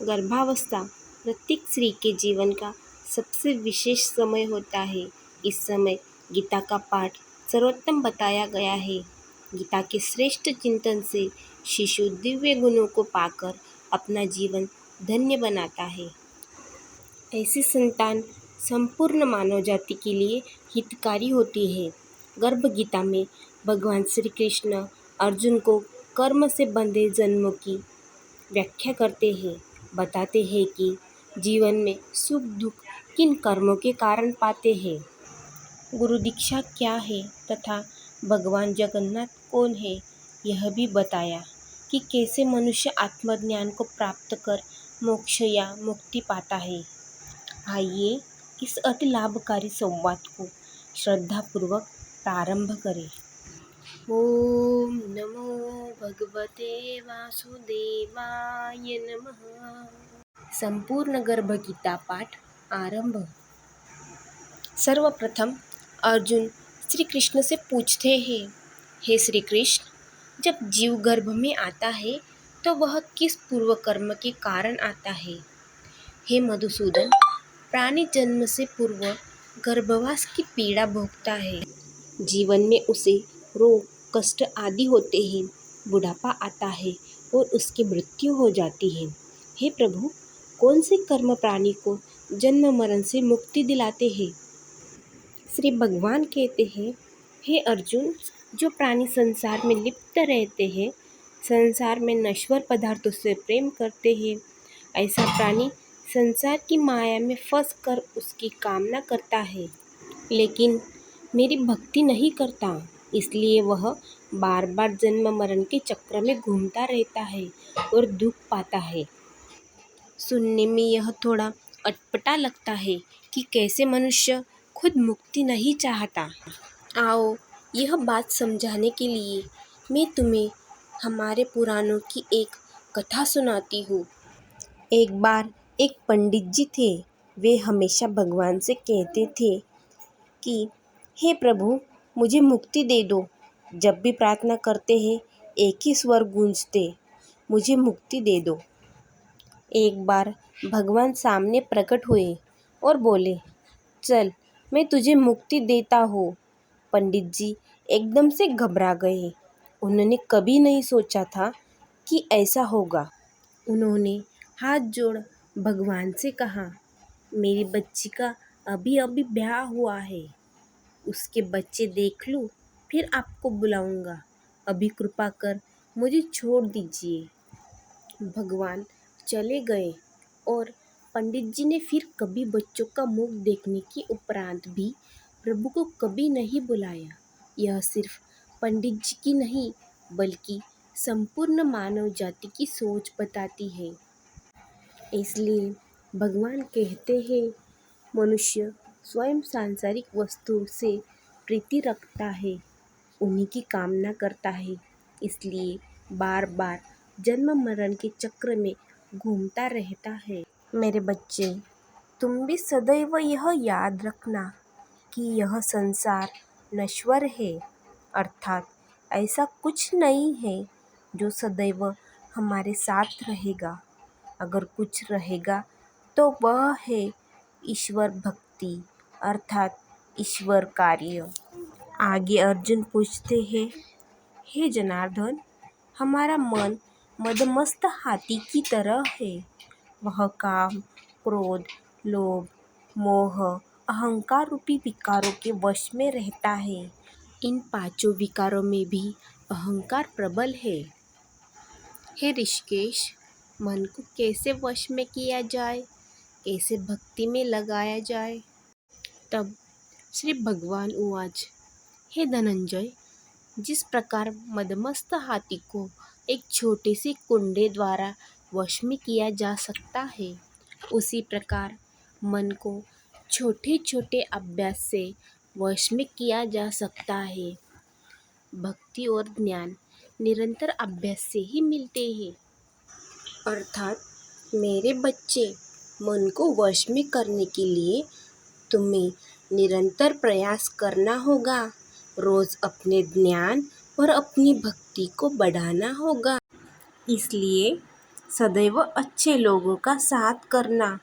गर्भावस्था प्रत्येक स्त्री के जीवन का सबसे विशेष समय होता है। इस समय गीता का पाठ सर्वोत्तम बताया गया है। गीता के श्रेष्ठ चिंतन से शिशु दिव्य गुणों को पाकर अपना जीवन धन्य बनाता है। ऐसी संतान संपूर्ण मानव जाति के लिए हितकारी होती है। गर्भ गीता में भगवान श्री कृष्ण अर्जुन को कर्म से बंधे जन्मों की व्याख्या करते हैं। बताते हैं कि जीवन में सुख दुख किन कर्मों के कारण पाते हैं, गुरु दीक्षा क्या है तथा भगवान जगन्नाथ कौन है। यह भी बताया कि कैसे मनुष्य आत्मज्ञान को प्राप्त कर मोक्ष या मुक्ति पाता है। आइए इस अति लाभकारी संवाद को श्रद्धापूर्वक प्रारंभ करें। ओम नमो भगवते वासुदेवाय नमः। संपूर्ण गर्भ गीता पाठ आरंभ। सर्वप्रथम अर्जुन श्री कृष्ण से पूछते हैं, हे श्री कृष्ण, जब जीव गर्भ में आता है तो वह किस पूर्व कर्म के कारण आता है। हे मधुसूदन, प्राणी जन्म से पूर्व गर्भवास की पीड़ा भोगता है। जीवन में उसे रोग कष्ट आदि होते हैं, बुढ़ापा आता है और उसकी मृत्यु हो जाती है। हे प्रभु, कौन से कर्म प्राणी को जन्म मरण से मुक्ति दिलाते हैं। श्री भगवान कहते हैं, हे अर्जुन, जो प्राणी संसार में लिप्त रहते हैं, संसार में नश्वर पदार्थों से प्रेम करते हैं, ऐसा प्राणी संसार की माया में फंस कर उसकी कामना करता है, लेकिन मेरी भक्ति नहीं करता। इसलिए वह बार बार जन्म मरण के चक्र में घूमता रहता है और दुख पाता है। सुनने में यह थोड़ा अटपटा लगता है कि कैसे मनुष्य खुद मुक्ति नहीं चाहता। आओ, यह बात समझाने के लिए मैं तुम्हें हमारे पुराणों की एक कथा सुनाती हूँ। एक बार एक पंडित जी थे। वे हमेशा भगवान से कहते थे कि हे प्रभु, मुझे मुक्ति दे दो। जब भी प्रार्थना करते हैं एक ही स्वर गूंजते, मुझे मुक्ति दे दो। एक बार भगवान सामने प्रकट हुए और बोले, चल मैं तुझे मुक्ति देता हूँ। पंडित जी एकदम से घबरा गए। उन्होंने कभी नहीं सोचा था कि ऐसा होगा। उन्होंने हाथ जोड़ भगवान से कहा, मेरी बच्ची का अभी अभी ब्याह हुआ है, उसके बच्चे देख लूँ फिर आपको बुलाऊंगा। अभी कृपा कर मुझे छोड़ दीजिए। भगवान चले गए और पंडित जी ने फिर कभी बच्चों का मुख देखने के उपरांत भी प्रभु को कभी नहीं बुलाया। यह सिर्फ पंडित जी की नहीं बल्कि संपूर्ण मानव जाति की सोच बताती है। इसलिए भगवान कहते हैं, मनुष्य स्वयं सांसारिक वस्तु से प्रीति रखता है, उन्हीं की कामना करता है, इसलिए बार बार जन्म मरण के चक्र में घूमता रहता है। मेरे बच्चे, तुम भी सदैव यह याद रखना कि यह संसार नश्वर है, अर्थात ऐसा कुछ नहीं है जो सदैव हमारे साथ रहेगा। अगर कुछ रहेगा तो वह है ईश्वर भक्ति, अर्थात ईश्वर कार्य। आगे अर्जुन पूछते हैं, हे जनार्दन, हमारा मन मदमस्त हाथी की तरह है। वह काम, क्रोध, लोभ, मोह, अहंकार रूपी विकारों के वश में रहता है। इन पांचों विकारों में भी अहंकार प्रबल है। हे ऋषिकेश, मन को कैसे वश में किया जाए, कैसे भक्ति में लगाया जाए। तब श्री भगवान उवाच, हे धनंजय, जिस प्रकार मदमस्त हाथी को एक छोटे से कुंडे द्वारा वश में किया जा सकता है, उसी प्रकार मन को छोटे छोटे अभ्यास से वश में किया जा सकता है। भक्ति और ज्ञान निरंतर अभ्यास से ही मिलते हैं। अर्थात मेरे बच्चे, मन को वश में करने के लिए तुम्हें निरंतर प्रयास करना होगा। रोज अपने ज्ञान और अपनी भक्ति को बढ़ाना होगा। इसलिए सदैव अच्छे लोगों का साथ करना,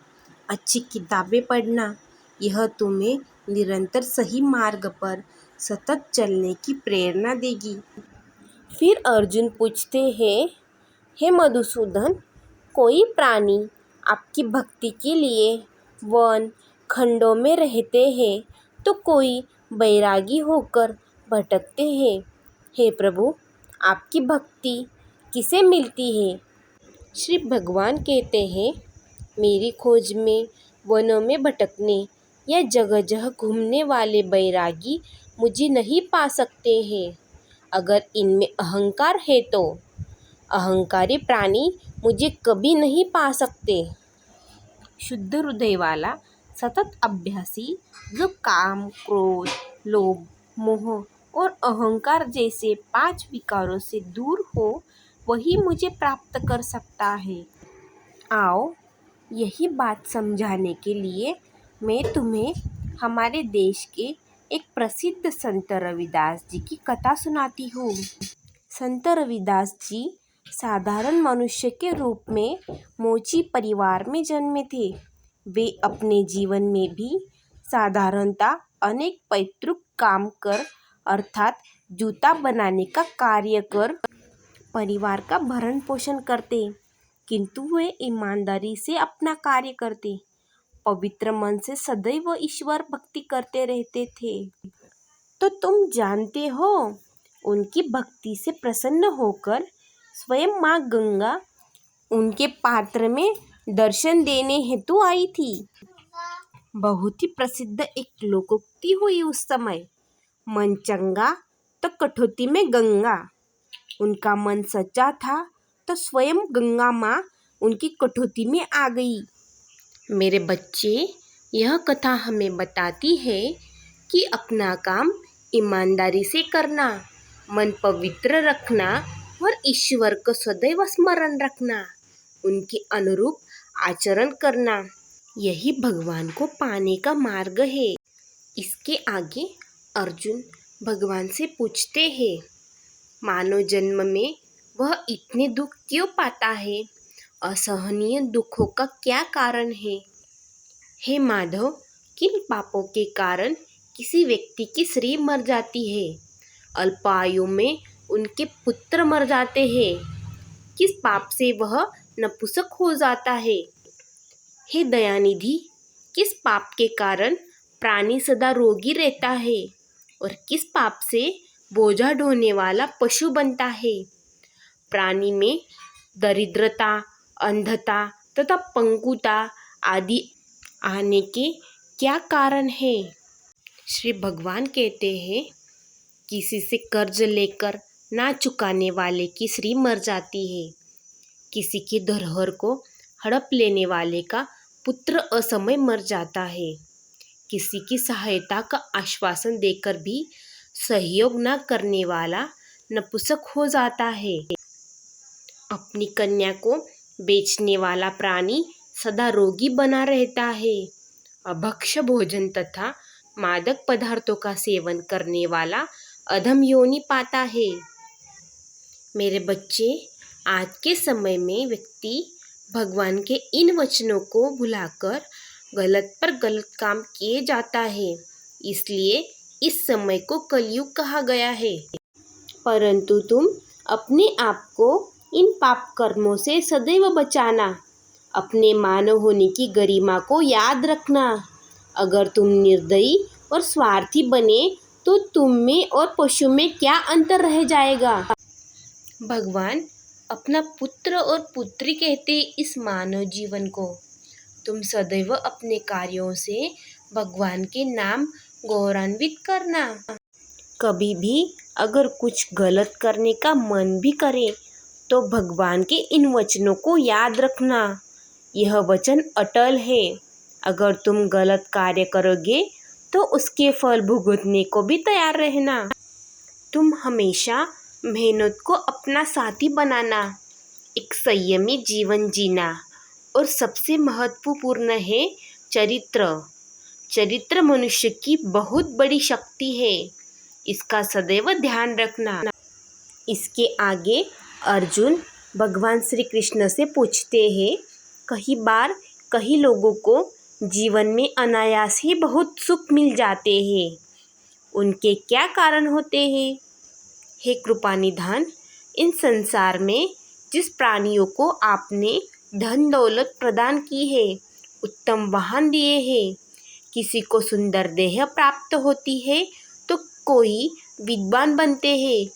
अच्छी किताबें पढ़ना, यह तुम्हें निरंतर सही मार्ग पर सतत चलने की प्रेरणा देगी। फिर अर्जुन पूछते हैं, हे मधुसूदन, कोई प्राणी आपकी भक्ति के लिए वन खंडों में रहते हैं तो कोई बैरागी होकर भटकते हैं। हे प्रभु, आपकी भक्ति किसे मिलती है? श्री भगवान कहते हैं, मेरी खोज में वनों में भटकने या जगह जगह घूमने वाले बैरागी मुझे नहीं पा सकते हैं। अगर इनमें अहंकार है तो अहंकारी प्राणी मुझे कभी नहीं पा सकते। शुद्ध हृदय वाला सतत अभ्यासी जो काम, क्रोध, लोभ, मोह और अहंकार जैसे 5 विकारों से दूर हो, वही मुझे प्राप्त कर सकता है। आओ, यही बात समझाने के लिए मैं तुम्हें हमारे देश के एक प्रसिद्ध संत रविदास जी की कथा सुनाती हूँ। संत रविदास जी साधारण मनुष्य के रूप में मोची परिवार में जन्मे थे। वे अपने जीवन में भी साधारणता अनेक पैतृक काम कर अर्थात जूता बनाने का कार्य कर परिवार का भरण पोषण करते, किंतु वे ईमानदारी से अपना कार्य करते, पवित्र मन से सदैव ईश्वर भक्ति करते रहते थे। तो तुम जानते हो, उनकी भक्ति से प्रसन्न होकर स्वयं माँ गंगा उनके पात्र में दर्शन देने हेतु आई थी। बहुत ही प्रसिद्ध एक लोकोक्ति हुई उस समय, मन चंगा तो कठौती में गंगा। उनका मन सच्चा था तो स्वयं गंगा माँ उनकी कठौती में आ गई। मेरे बच्चे, यह कथा हमें बताती है कि अपना काम ईमानदारी से करना, मन पवित्र रखना और ईश्वर को सदैव स्मरण रखना, उनके अनुरूप आचरण करना, यही भगवान को पाने का मार्ग है। इसके आगे अर्जुन भगवान से पूछते हैं, मानव जन्म में वह इतने दुख क्यों पाता है? असहनीय दुखों का क्या कारण है? हे माधव, किन पापों के कारण किसी व्यक्ति की स्त्री मर जाती है? अल्प आयु में उनके पुत्र मर जाते हैं। किस पाप से वह नपुंसक हो जाता है? हे दयानिधि, किस पाप के कारण प्राणी सदा रोगी रहता है और किस पाप से बोझा ढोने वाला पशु बनता है? प्राणी में दरिद्रता, अंधता तथा पंगुता आदि आने के क्या कारण है? श्री भगवान कहते हैं, किसी से कर्ज लेकर ना चुकाने वाले की स्त्री मर जाती है। किसी की धरोहर को हड़प लेने वाले का पुत्र असमय मर जाता है। किसी की सहायता का आश्वासन देकर भी सहयोग न करने वाला नपुंसक हो जाता है। अपनी कन्या को बेचने वाला प्राणी सदा रोगी बना रहता है। अभक्ष्य भोजन तथा मादक पदार्थों का सेवन करने वाला अधम योनि पाता है। मेरे बच्चे, आज के समय में व्यक्ति भगवान के इन वचनों को भुलाकर गलत पर गलत काम किए जाता है, इसलिए इस समय को कलयुग कहा गया है। परंतु तुम अपने आप को इन पाप कर्मों से सदैव बचाना, अपने मानव होने की गरिमा को याद रखना। अगर तुम निर्दयी और स्वार्थी बने तो तुम में और पशु में क्या अंतर रह जाएगा? भगवान अपना पुत्र और पुत्री कहते इस मानव जीवन को। तुम सदैव अपने कार्यों से भगवान के नाम गौरवान्वित करना। कभी भी अगर कुछ गलत करने का मन भी करे तो भगवान के इन वचनों को याद रखना। यह वचन अटल है। अगर तुम गलत कार्य करोगे तो उसके फल भुगतने को भी तैयार रहना। तुम हमेशा मेहनत को अपना साथी बनाना, एक संयमी जीवन जीना और सबसे महत्वपूर्ण है चरित्र। चरित्र मनुष्य की बहुत बड़ी शक्ति है, इसका सदैव ध्यान रखना। इसके आगे अर्जुन भगवान श्री कृष्ण से पूछते हैं, कई बार कई लोगों को जीवन में अनायास ही बहुत सुख मिल जाते हैं, उनके क्या कारण होते हैं? हे कृपानिधान, इन संसार में जिस प्राणियों को आपने धन दौलत प्रदान की है, उत्तम वाहन दिए हैं, किसी को सुंदर देह प्राप्त होती है तो कोई विद्वान बनते हैं,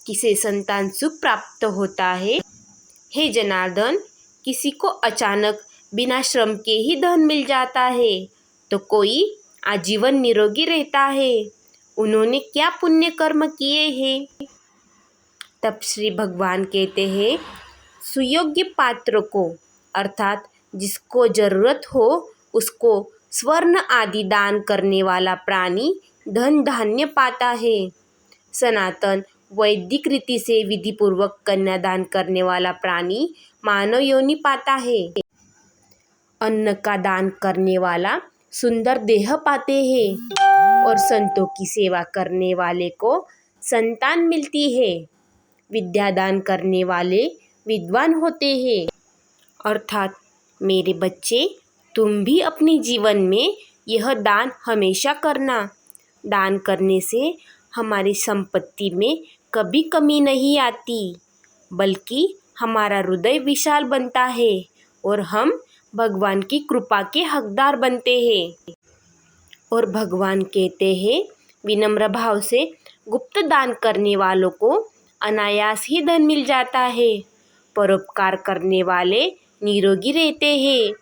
किसे संतान सुख प्राप्त होता है। हे जनार्दन, किसी को अचानक बिना श्रम के ही धन मिल जाता है तो कोई आजीवन निरोगी रहता है। उन्होंने क्या पुण्य कर्म किए हैं? तब श्री भगवान कहते हैं, सुयोग्य पात्र को अर्थात जिसको जरूरत हो उसको स्वर्ण आदि दान करने वाला प्राणी धन धान्य पाता है। सनातन वैदिक रीति से विधिपूर्वक कन्यादान करने वाला प्राणी मानव योनि पाता है। अन्न का दान करने वाला सुंदर देह पाते हैं और संतों की सेवा करने वाले को संतान मिलती है। विद्या दान करने वाले विद्वान होते हैं। अर्थात मेरे बच्चे, तुम भी अपने जीवन में यह दान हमेशा करना। दान करने से हमारी संपत्ति में कभी कमी नहीं आती, बल्कि हमारा हृदय विशाल बनता है और हम भगवान की कृपा के हकदार बनते हैं। और भगवान कहते हैं, विनम्र भाव से गुप्त दान करने वालों को अनायास ही धन मिल जाता है। परोपकार करने वाले निरोगी रहते हैं।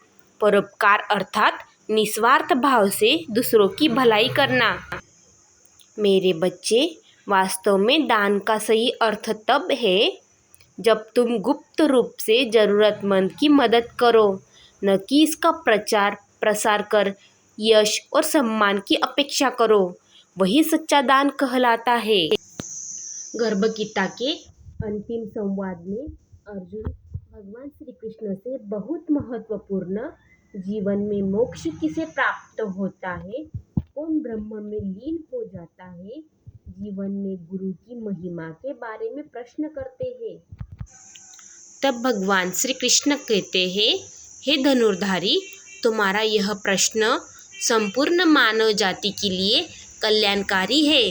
परोपकार अर्थात निस्वार्थ भाव से दूसरों की भलाई करना। मेरे बच्चे, वास्तव में दान का सही अर्थ तब है जब तुम गुप्त रूप से ज़रूरतमंद की मदद करो, न कि इसका प्रचार प्रसार कर यश और सम्मान की अपेक्षा करो। वही सच्चा दान कहलाता है। गर्भगीता के अंतिम संवाद में अर्जुन भगवान श्री कृष्ण से बहुत महत्वपूर्ण, जीवन में मोक्ष किसे प्राप्त होता है, कौन ब्रह्म में लीन हो जाता है, जीवन में गुरु की महिमा के बारे में प्रश्न करते हैं। तब भगवान श्री कृष्ण कहते हैं, हे धनुर्धारी, तुम्हारा यह प्रश्न संपूर्ण मानव जाति के लिए कल्याणकारी है।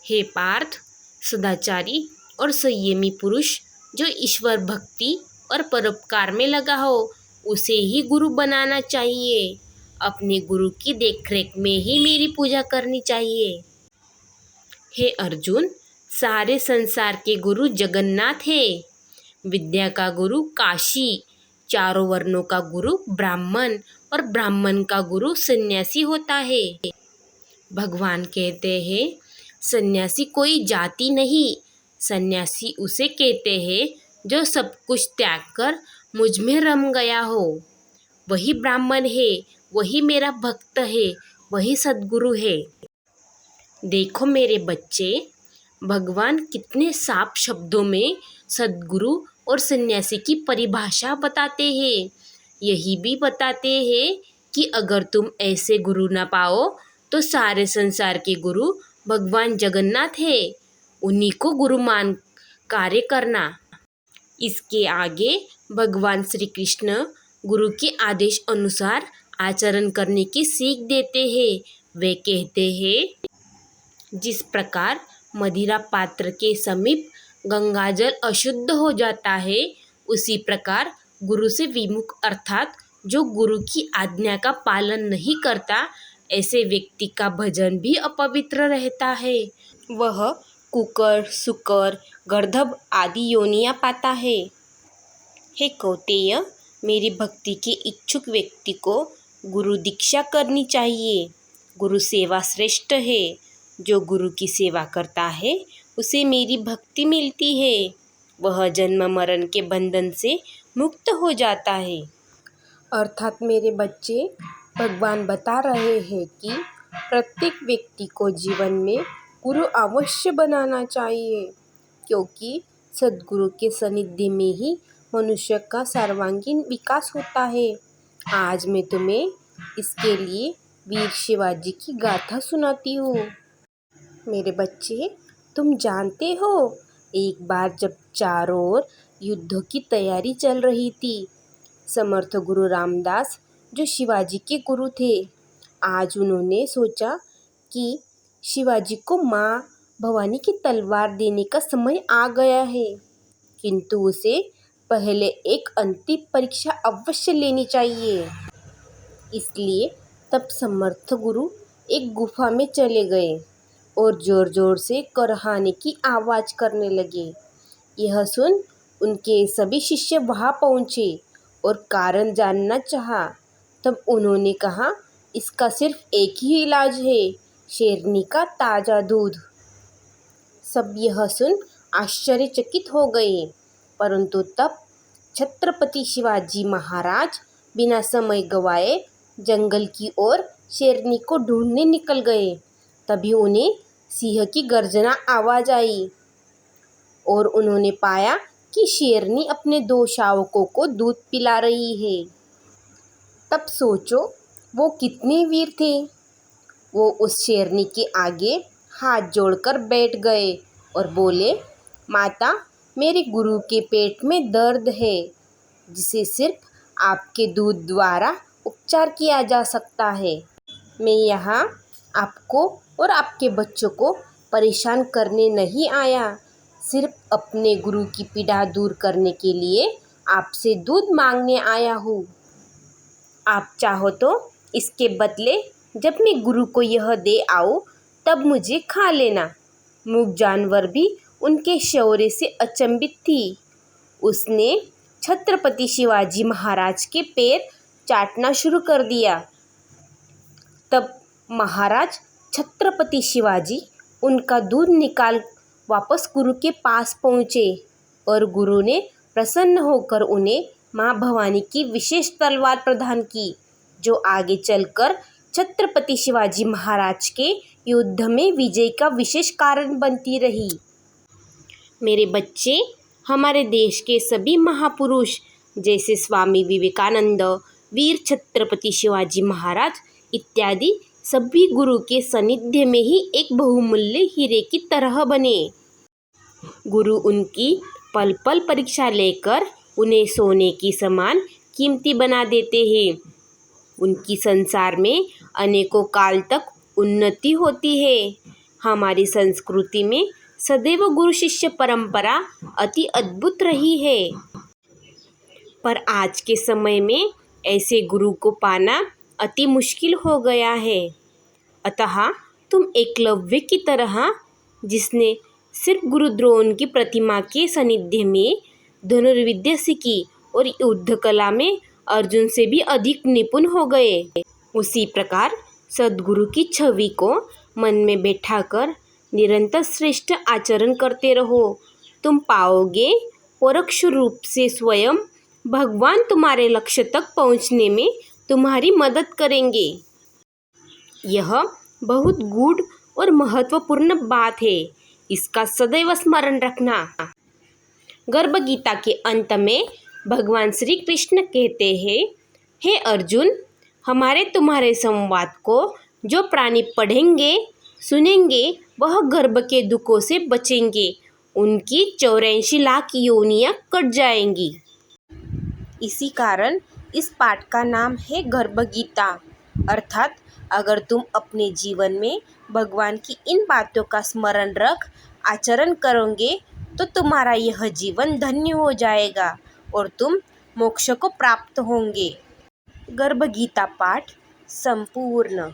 हे पार्थ, सदाचारी और संयमी पुरुष जो ईश्वर भक्ति और परोपकार में लगा हो, उसे ही गुरु बनाना चाहिए। अपने गुरु की देखरेख में ही मेरी पूजा करनी चाहिए। हे अर्जुन, सारे संसार के गुरु जगन्नाथ है। विद्या का गुरु काशी, चारों वर्णों का गुरु ब्राह्मण और ब्राह्मण का गुरु सन्यासी होता है। भगवान कहते हैं, सन्यासी कोई जाति नहीं, सन्यासी उसे कहते हैं जो सब कुछ त्याग कर मुझ में रम गया हो। वही ब्राह्मण है, वही मेरा भक्त है, वही सद्गुरु है। देखो मेरे बच्चे, भगवान कितने साफ शब्दों में सद्गुरु और सन्यासी की परिभाषा बताते हैं। यही भी बताते हैं कि अगर तुम ऐसे गुरु ना पाओ तो सारे संसार के गुरु भगवान जगन्नाथ है, उन्हीं को गुरु मान कार्य करना। इसके आगे भगवान श्री कृष्ण गुरु के आदेश अनुसार आचरण करने की सीख देते हैं। वे कहते हैं, जिस प्रकार मदिरा पात्र के समीप गंगाजल अशुद्ध हो जाता है, उसी प्रकार गुरु से विमुख अर्थात जो गुरु की आज्ञा का पालन नहीं करता, ऐसे व्यक्ति का भजन भी अपवित्र रहता है। वह कुकर, सुकर, गर्दभ आदि योनियां पाता है। हे कौतेय, मेरी भक्ति के इच्छुक व्यक्ति को गुरु दीक्षा करनी चाहिए। गुरु सेवा श्रेष्ठ है। जो गुरु की सेवा करता है उसे मेरी भक्ति मिलती है। वह जन्म मरण के बंधन से मुक्त हो जाता है। अर्थात मेरे बच्चे, भगवान बता रहे हैं कि प्रत्येक व्यक्ति को जीवन में गुरु अवश्य बनाना चाहिए, क्योंकि सद्गुरु के सानिध्य में ही मनुष्य का सर्वांगीण विकास होता है। आज मैं तुम्हें इसके लिए वीर शिवाजी की गाथा सुनाती हूँ। मेरे बच्चे, तुम जानते हो, एक बार जब चारों ओर युद्ध की तैयारी चल रही थी। समर्थ गुरु रामदास, जो शिवाजी के गुरु थे, आज उन्होंने सोचा कि शिवाजी को माँ भवानी की तलवार देने का समय आ गया है, किंतु उसे पहले एक अंतिम परीक्षा अवश्य लेनी चाहिए। इसलिए तब समर्थ गुरु एक गुफा में चले गए और जोर जोर से करहाने की आवाज़ करने लगे। यह सुन उनके सभी शिष्य वहाँ पहुँचे और कारण जानना चाहा। तब उन्होंने कहा, इसका सिर्फ एक ही इलाज है, शेरनी का ताज़ा दूध। सब यह सुन आश्चर्यचकित हो गए, परंतु तब छत्रपति शिवाजी महाराज बिना समय गवाए जंगल की ओर शेरनी को ढूंढने निकल गए। तभी उन्हें सिंह की गर्जना आवाज़ आई और उन्होंने पाया कि शेरनी अपने 2 शावकों को दूध पिला रही है। तब सोचो वो कितने वीर थे। वो उस शेरनी के आगे हाथ जोड़कर बैठ गए और बोले, माता, मेरे गुरु के पेट में दर्द है, जिसे सिर्फ आपके दूध द्वारा उपचार किया जा सकता है। मैं यहाँ आपको और आपके बच्चों को परेशान करने नहीं आया, सिर्फ अपने गुरु की पीड़ा दूर करने के लिए आपसे दूध मांगने आया हूँ। आप चाहो तो इसके बदले जब मैं गुरु को यह दे आऊँ तब मुझे खा लेना। मूक जानवर भी उनके शौर्य से अचंभित थी। उसने छत्रपति शिवाजी महाराज के पैर चाटना शुरू कर दिया। तब महाराज छत्रपति शिवाजी उनका दूध निकाल वापस गुरु के पास पहुँचे और गुरु ने प्रसन्न होकर उन्हें माँ भवानी की विशेष तलवार प्रदान की, जो आगे चलकर छत्रपति शिवाजी महाराज के युद्ध में विजय का विशेष कारण बनती रही। मेरे बच्चे, हमारे देश के सभी महापुरुष जैसे स्वामी विवेकानंद, वीर छत्रपति शिवाजी महाराज इत्यादि सभी गुरु के सानिध्य में ही एक बहुमूल्य हीरे की तरह बने। गुरु उनकी पल पल परीक्षा लेकर उन्हें सोने की समान कीमती बना देते हैं। उनकी संसार में अनेकों काल तक उन्नति होती है। हमारी संस्कृति में सदैव गुरु शिष्य परंपरा अति अद्भुत रही है, पर आज के समय में ऐसे गुरु को पाना अति मुश्किल हो गया है। अतः तुम एकलव्य की तरह, जिसने सिर्फ गुरु द्रोण की प्रतिमा के सानिध्य में धनुर्विद्या सीखी और युद्ध कला में अर्जुन से भी अधिक निपुण हो गए, उसी प्रकार सद्गुरु की छवि को मन में बैठाकर निरंतर श्रेष्ठ आचरण करते रहो। तुम पाओगे परोक्ष रूप से स्वयं भगवान तुम्हारे लक्ष्य तक पहुंचने में तुम्हारी मदद करेंगे। यह बहुत गूढ़ और महत्वपूर्ण बात है, इसका सदैव स्मरण रखना। गर्भ गीता के अंत में भगवान श्री कृष्ण कहते हैं, हे अर्जुन, हमारे तुम्हारे संवाद को जो प्राणी पढ़ेंगे सुनेंगे वह गर्भ के दुखों से बचेंगे, उनकी 84 लाख योनियां कट जाएंगी। इसी कारण इस पाठ का नाम है गर्भ गीता। अर्थात अगर तुम अपने जीवन में भगवान की इन बातों का स्मरण रख आचरण करोगे तो तुम्हारा यह जीवन धन्य हो जाएगा और तुम मोक्ष को प्राप्त होंगे। गर्भ गीता पाठ संपूर्ण।